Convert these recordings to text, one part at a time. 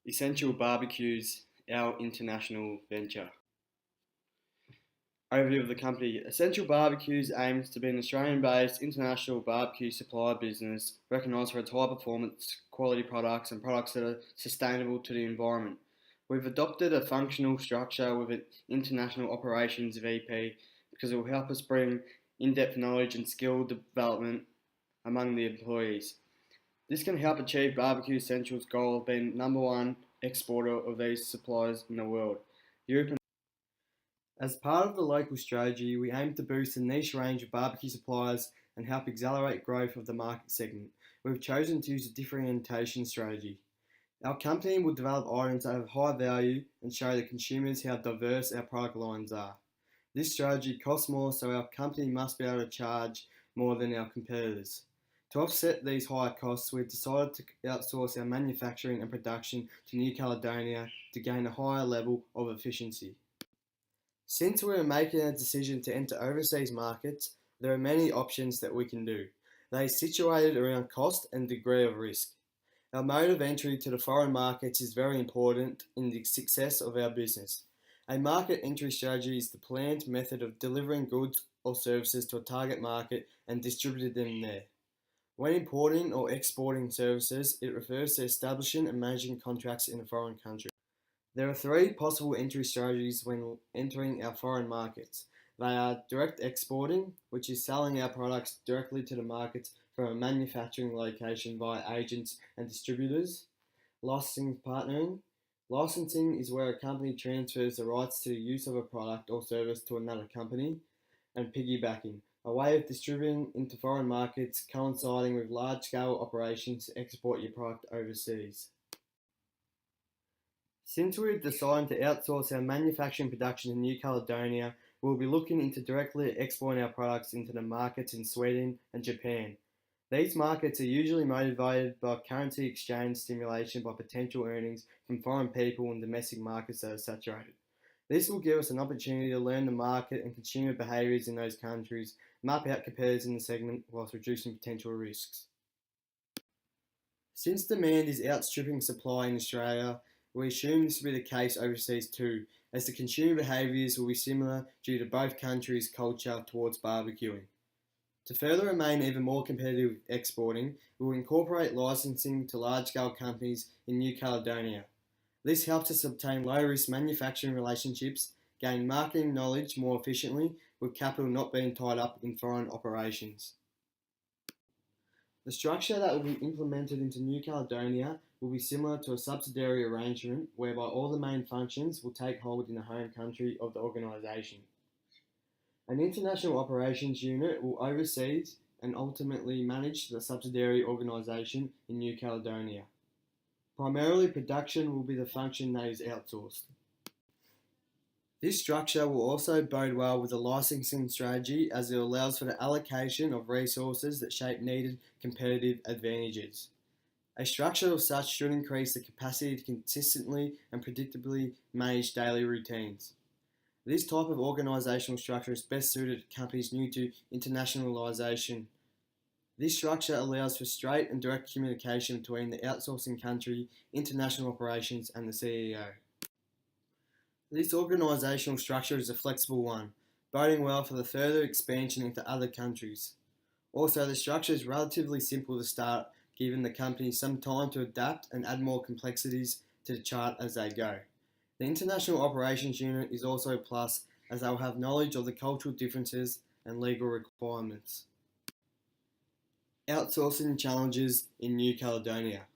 Essential Barbecues, our international venture. Overview of the company. Essential Barbecues aims to be an Australian-based international barbecue supply business recognised for its high performance, quality products and products that are sustainable to the environment. We've adopted a functional structure with an international operations VP because it will help us bring in-depth knowledge and skill development among the employees. This can help achieve Barbecue Essentials' goal of being number one exporter of these supplies in the world. Europe. As part of the local strategy, we aim to boost the niche range of barbecue suppliers and help accelerate growth of the market segment. We've chosen to use a differentiation strategy. Our company will develop items that have high value and show the consumers how diverse our product lines are. This strategy costs more, so our company must be able to charge more than our competitors. To offset these higher costs, we've decided to outsource our manufacturing and production to New Caledonia to gain a higher level of efficiency. Since we are making a decision to enter overseas markets, there are many options that we can do. They are situated around cost and degree of risk. Our mode of entry to the foreign markets is very important in the success of our business. A market entry strategy is the planned method of delivering goods or services to a target market and distributing them there. When importing or exporting services, it refers to establishing and managing contracts in a foreign country. There are three possible entry strategies when entering our foreign markets. They are direct exporting, which is selling our products directly to the markets from a manufacturing location via agents and distributors. Licensing partnering. Licensing is where a company transfers the rights to the use of a product or service to another company. And piggybacking, a way of distributing into foreign markets coinciding with large-scale operations to export your product overseas. Since we've decided to outsource our manufacturing production in New Caledonia, we'll be looking into directly exporting our products into the markets in Sweden and Japan. These markets are usually motivated by currency exchange stimulation by potential earnings from foreign people in domestic markets that are saturated. This will give us an opportunity to learn the market and consumer behaviours in those countries, map out competitors in the segment whilst reducing potential risks. Since demand is outstripping supply in Australia, we assume this will be the case overseas too, as the consumer behaviours will be similar due to both countries' culture towards barbecuing. To further remain even more competitive with exporting, we will incorporate licensing to large-scale companies in New Caledonia. This helps us obtain low-risk manufacturing relationships, gain marketing knowledge more efficiently, with capital not being tied up in foreign operations. The structure that will be implemented into New Caledonia will be similar to a subsidiary arrangement whereby all the main functions will take hold in the home country of the organisation. An international operations unit will oversee and ultimately manage the subsidiary organisation in New Caledonia. Primarily, production will be the function that is outsourced. This structure will also bode well with the licensing strategy as it allows for the allocation of resources that shape needed competitive advantages. A structure of such should increase the capacity to consistently and predictably manage daily routines. This type of organisational structure is best suited to companies new to internationalisation. This structure allows for straight and direct communication between the outsourcing country, international operations and the CEO. This organisational structure is a flexible one, boding well for the further expansion into other countries. Also, the structure is relatively simple to start, giving the company some time to adapt and add more complexities to the chart as they go. The International Operations Unit is also a plus as they will have knowledge of the cultural differences and legal requirements. Outsourcing challenges in New Caledonia.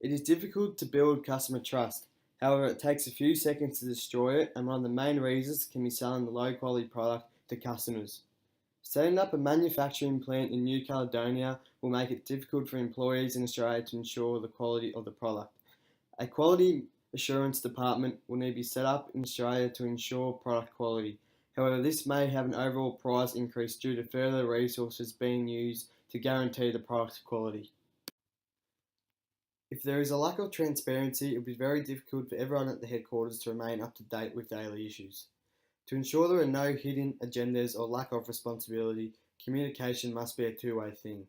It is difficult to build customer trust. However, it takes a few seconds to destroy it, and one of the main reasons can be selling the low quality product to customers. Setting up a manufacturing plant in New Caledonia will make it difficult for employees in Australia to ensure the quality of the product. A quality assurance department will need to be set up in Australia to ensure product quality. However, this may have an overall price increase due to further resources being used to guarantee the product's quality. If there is a lack of transparency, it will be very difficult for everyone at the headquarters to remain up to date with daily issues. To ensure there are no hidden agendas or lack of responsibility, communication must be a two-way thing.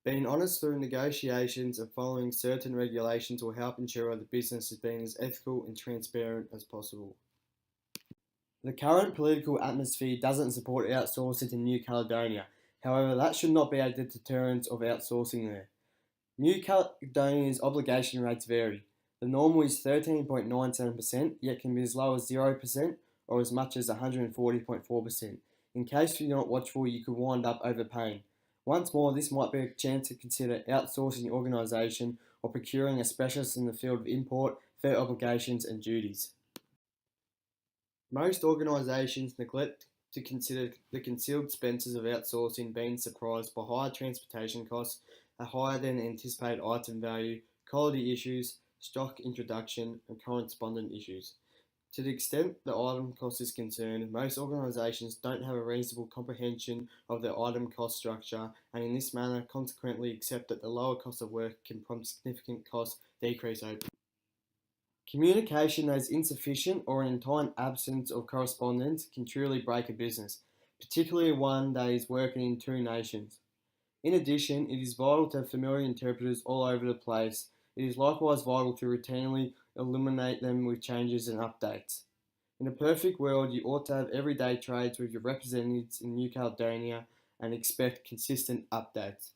Being honest through negotiations and following certain regulations will help ensure the business is being as ethical and transparent as possible. The current political atmosphere doesn't support outsourcing to New Caledonia. However, that should not be a deterrent of outsourcing there. New Caledonia's obligation rates vary. The normal is 13.97%, yet can be as low as 0% or as much as 140.4%. In case you're not watchful, you could wind up overpaying. Once more, this might be a chance to consider outsourcing your organisation or procuring a specialist in the field of import, fair obligations and duties. Most organisations neglect to consider the concealed expenses of outsourcing, being surprised by higher transportation costs, a higher than anticipated item value, quality issues, stock introduction, and correspondent issues. To the extent the item cost is concerned, most organisations don't have a reasonable comprehension of their item cost structure, and in this manner consequently accept that the lower cost of work can prompt significant cost decrease over. Communication that is insufficient or an entire absence of correspondence can truly break a business, particularly one that is working in two nations. In addition, it is vital to have familiar interpreters all over the place. It is likewise vital to routinely illuminate them with changes and updates. In a perfect world, you ought to have everyday trades with your representatives in New Caledonia and expect consistent updates.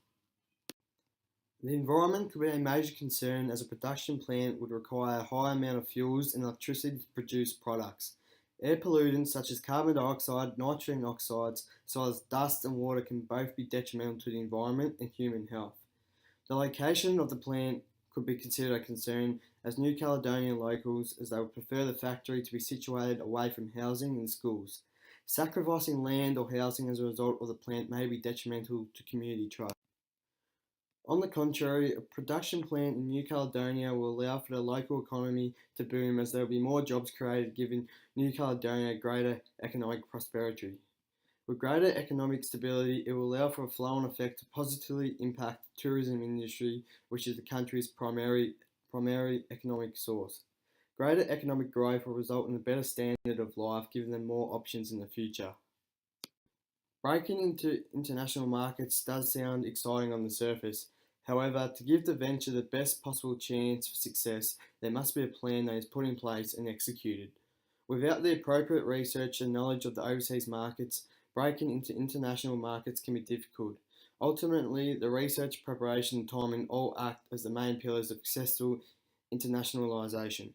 The environment could be a major concern as a production plant would require a high amount of fuels and electricity to produce products. Air pollutants such as carbon dioxide, nitrogen oxides, as well as dust and water can both be detrimental to the environment and human health. The location of the plant could be considered a concern as New Caledonian locals, as they would prefer the factory to be situated away from housing and schools. Sacrificing land or housing as a result of the plant may be detrimental to community trust. On the contrary, a production plant in New Caledonia will allow for the local economy to boom as there will be more jobs created, giving New Caledonia greater economic prosperity. With greater economic stability, it will allow for a flow-on effect to positively impact the tourism industry, which is the country's primary economic source. Greater economic growth will result in a better standard of life, giving them more options in the future. Breaking into international markets does sound exciting on the surface. However, to give the venture the best possible chance for success, there must be a plan that is put in place and executed. Without the appropriate research and knowledge of the overseas markets, breaking into international markets can be difficult. Ultimately, the research, preparation, and timing all act as the main pillars of successful internationalization.